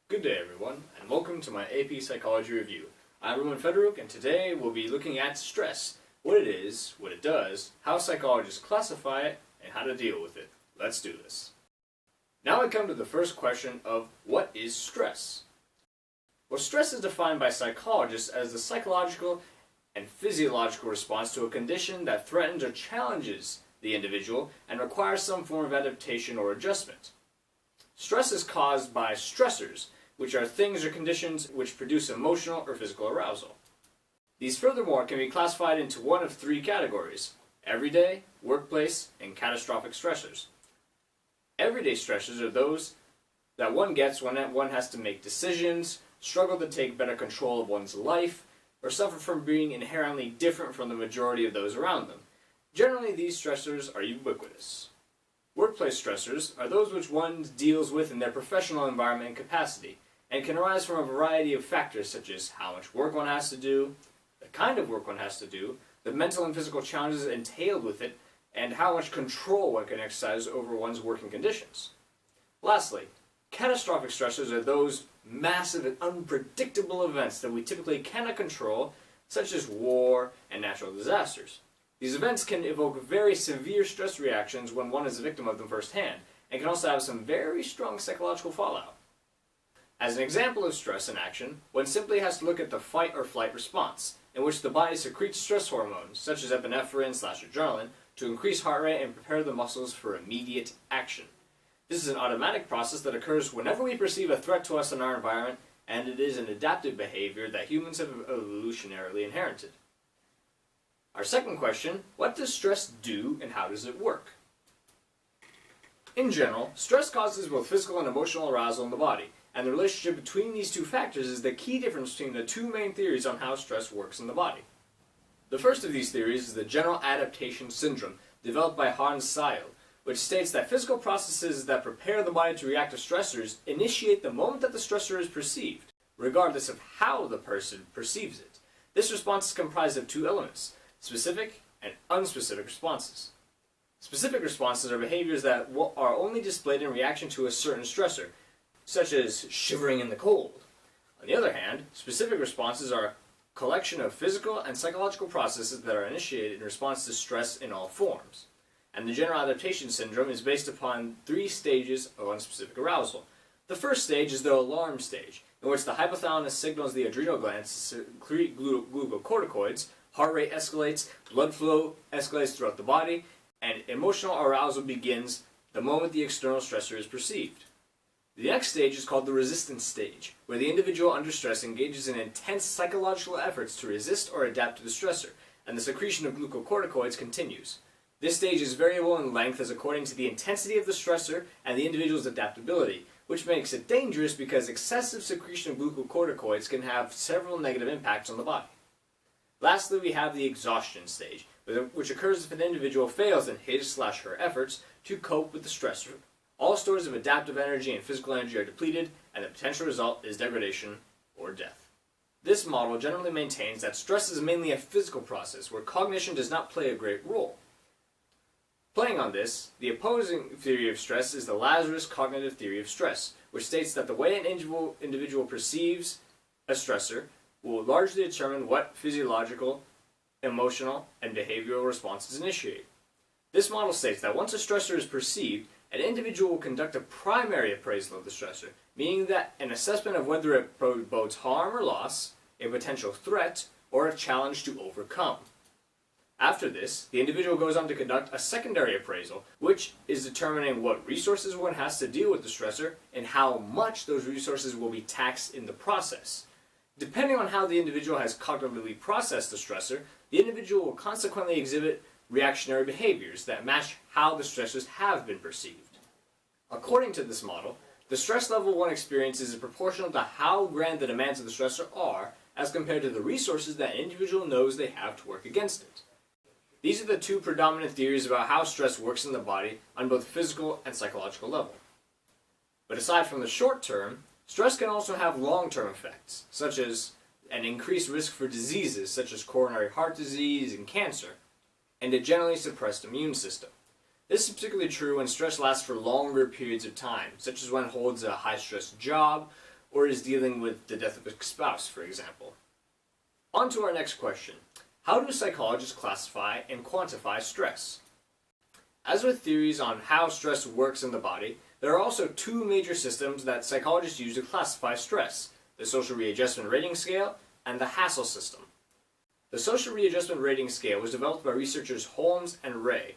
Good day everyone, and welcome to my AP Psychology Review. I'm Roman Fedoruk, and today we'll be looking at stress, what it is, what it does, how psychologists classify it, and how to deal with it. Let's do this. Now we come to the first question of what is stress? Well, stress is defined by psychologists as the psychological and physiological response to a condition that threatens or challenges the individual and requires some form of adaptation or adjustment. Stress is caused by stressors, which are things or conditions which produce emotional or physical arousal. These furthermore can be classified into one of three categories: everyday, workplace, and catastrophic stressors. Everyday stressors are those that one gets when one has to make decisions, struggle to take better control of one's life, or suffer from being inherently different from the majority of those around them. Generally, these stressors are ubiquitous. Workplace stressors are those which one deals with in their professional environment and capacity, and can arise from a variety of factors such as how much work one has to do, the kind of work one has to do, the mental and physical challenges entailed with it, and how much control one can exercise over one's working conditions. Lastly, catastrophic stressors are those massive and unpredictable events that we typically cannot control, such as war and natural disasters. These events can evoke very severe stress reactions when one is a victim of them firsthand, and can also have some very strong psychological fallout. As an example of stress in action, one simply has to look at the fight or flight response, in which the body secretes stress hormones, such as epinephrine/adrenaline, to increase heart rate and prepare the muscles for immediate action. This is an automatic process that occurs whenever we perceive a threat to us in our environment, and it is an adaptive behavior that humans have evolutionarily inherited. Our second question, what does stress do and how does it work? In general, stress causes both physical and emotional arousal in the body, and the relationship between these two factors is the key difference between the two main theories on how stress works in the body. The first of these theories is the general adaptation syndrome, developed by Hans Seidel, which states that physical processes that prepare the body to react to stressors initiate the moment that the stressor is perceived, regardless of how the person perceives it. This response is comprised of two elements: specific and unspecific responses. Specific responses are behaviors that are only displayed in reaction to a certain stressor, such as shivering in the cold. On the other hand, specific responses are a collection of physical and psychological processes that are initiated in response to stress in all forms. And the general adaptation syndrome is based upon three stages of unspecific arousal. The first stage is the alarm stage, in which the hypothalamus signals the adrenal glands to secrete glucocorticoids, heart rate escalates, blood flow escalates throughout the body, and emotional arousal begins the moment the external stressor is perceived. The next stage is called the resistance stage, where the individual under stress engages in intense psychological efforts to resist or adapt to the stressor, and the secretion of glucocorticoids continues. This stage is variable in length as according to the intensity of the stressor and the individual's adaptability, which makes it dangerous because excessive secretion of glucocorticoids can have several negative impacts on the body. Lastly, we have the exhaustion stage, which occurs if an individual fails in his/her efforts to cope with the stressor. All stores of adaptive energy and physical energy are depleted, and the potential result is degradation or death. This model generally maintains that stress is mainly a physical process, where cognition does not play a great role. Playing on this, the opposing theory of stress is the Lazarus cognitive theory of stress, which states that the way an individual perceives a stressor will largely determine what physiological, emotional, and behavioral responses initiate. This model states that once a stressor is perceived, an individual will conduct a primary appraisal of the stressor, meaning that an assessment of whether it bodes harm or loss, a potential threat, or a challenge to overcome. After this, the individual goes on to conduct a secondary appraisal, which is determining what resources one has to deal with the stressor and how much those resources will be taxed in the process. Depending on how the individual has cognitively processed the stressor, the individual will consequently exhibit reactionary behaviors that match how the stressors have been perceived. According to this model, the stress level one experiences is proportional to how grand the demands of the stressor are as compared to the resources that an individual knows they have to work against it. These are the two predominant theories about how stress works in the body on both physical and psychological level. But aside from the short term, stress can also have long-term effects, such as an increased risk for diseases such as coronary heart disease and cancer, and a generally suppressed immune system. This is particularly true when stress lasts for longer periods of time, such as when one holds a high-stress job, or is dealing with the death of a spouse, for example. On to our next question. How do psychologists classify and quantify stress? As with theories on how stress works in the body, there are also two major systems that psychologists use to classify stress: the Social Readjustment Rating Scale and the Hassel System. The Social Readjustment Rating Scale was developed by researchers Holmes and Ray,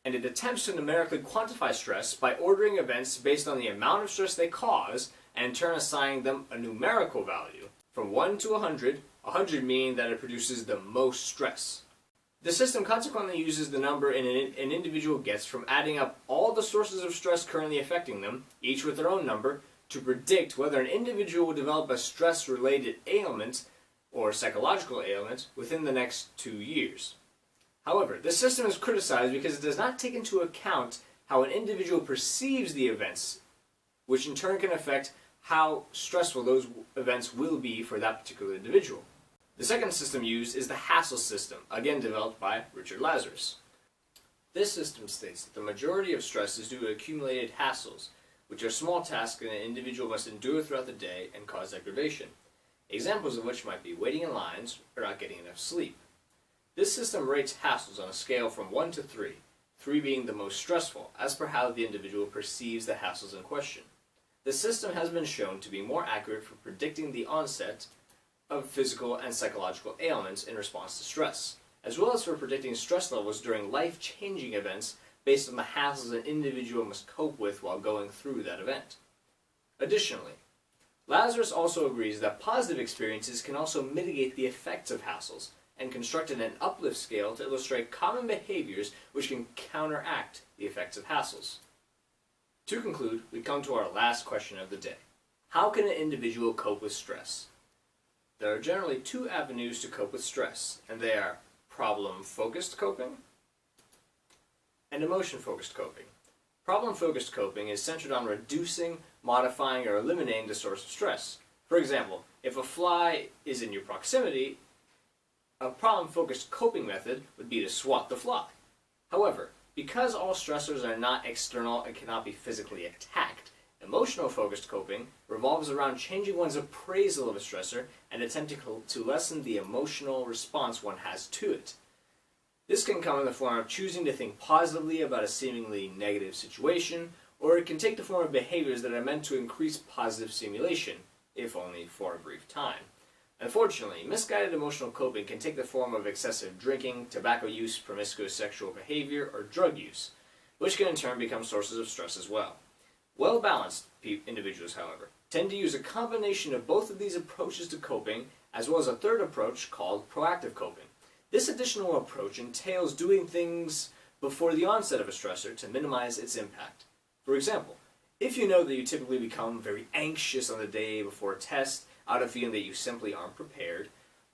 and it attempts to numerically quantify stress by ordering events based on the amount of stress they cause and in turn assigning them a numerical value, from 1 to 100, 100 meaning that it produces the most stress. The system consequently uses the number an individual gets from adding up all the sources of stress currently affecting them, each with their own number, to predict whether an individual will develop a stress-related ailment or psychological ailment within the next 2 years. However, this system is criticized because it does not take into account how an individual perceives the events, which in turn can affect how stressful those events will be for that particular individual. The second system used is the Hassel System, again developed by Richard Lazarus. This system states that the majority of stress is due to accumulated hassles, which are small tasks that an individual must endure throughout the day and cause aggravation. Examples of which might be waiting in lines or not getting enough sleep. This system rates hassles on a scale from 1 to 3, 3 being the most stressful, as per how the individual perceives the hassles in question. The system has been shown to be more accurate for predicting the onset of physical and psychological ailments in response to stress, as well as for predicting stress levels during life-changing events based on the hassles an individual must cope with while going through that event. Additionally, Lazarus also agrees that positive experiences can also mitigate the effects of hassles, and constructed an uplift scale to illustrate common behaviors which can counteract the effects of hassles. To conclude, we come to our last question of the day. How can an individual cope with stress? There are generally two avenues to cope with stress, and they are problem-focused coping and emotion-focused coping. Problem-focused coping is centered on reducing, modifying, or eliminating the source of stress. For example, if a fly is in your proximity, a problem-focused coping method would be to swat the fly. However, because all stressors are not external and cannot be physically attacked, emotional-focused coping revolves around changing one's appraisal of a stressor and attempting to lessen the emotional response one has to it. This can come in the form of choosing to think positively about a seemingly negative situation, or it can take the form of behaviors that are meant to increase positive stimulation, if only for a brief time. Unfortunately, misguided emotional coping can take the form of excessive drinking, tobacco use, promiscuous sexual behavior, or drug use, which can in turn become sources of stress as well. Well-balanced individuals, however, tend to use a combination of both of these approaches to coping, as well as a third approach called proactive coping. This additional approach entails doing things before the onset of a stressor to minimize its impact. For example, if you know that you typically become very anxious on the day before a test, out of feeling that you simply aren't prepared,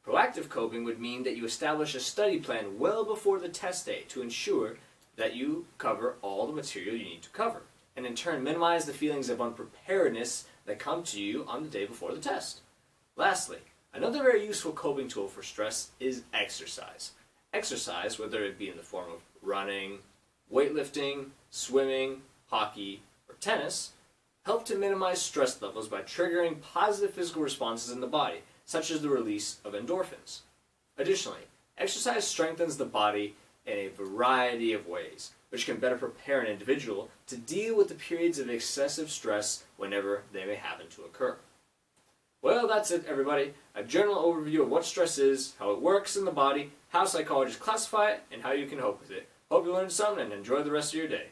proactive coping would mean that you establish a study plan well before the test day to ensure that you cover all the material you need to cover, and in turn minimize the feelings of unpreparedness that come to you on the day before the test. Lastly, another very useful coping tool for stress is exercise. Exercise, whether it be in the form of running, weightlifting, swimming, hockey, or tennis, help to minimize stress levels by triggering positive physical responses in the body, such as the release of endorphins. Additionally, exercise strengthens the body in a variety of ways, which can better prepare an individual to deal with the periods of excessive stress whenever they may happen to occur. Well, that's it, everybody. A general overview of what stress is, how it works in the body, how psychologists classify it, and how you can cope with it. Hope you learned something and enjoy the rest of your day.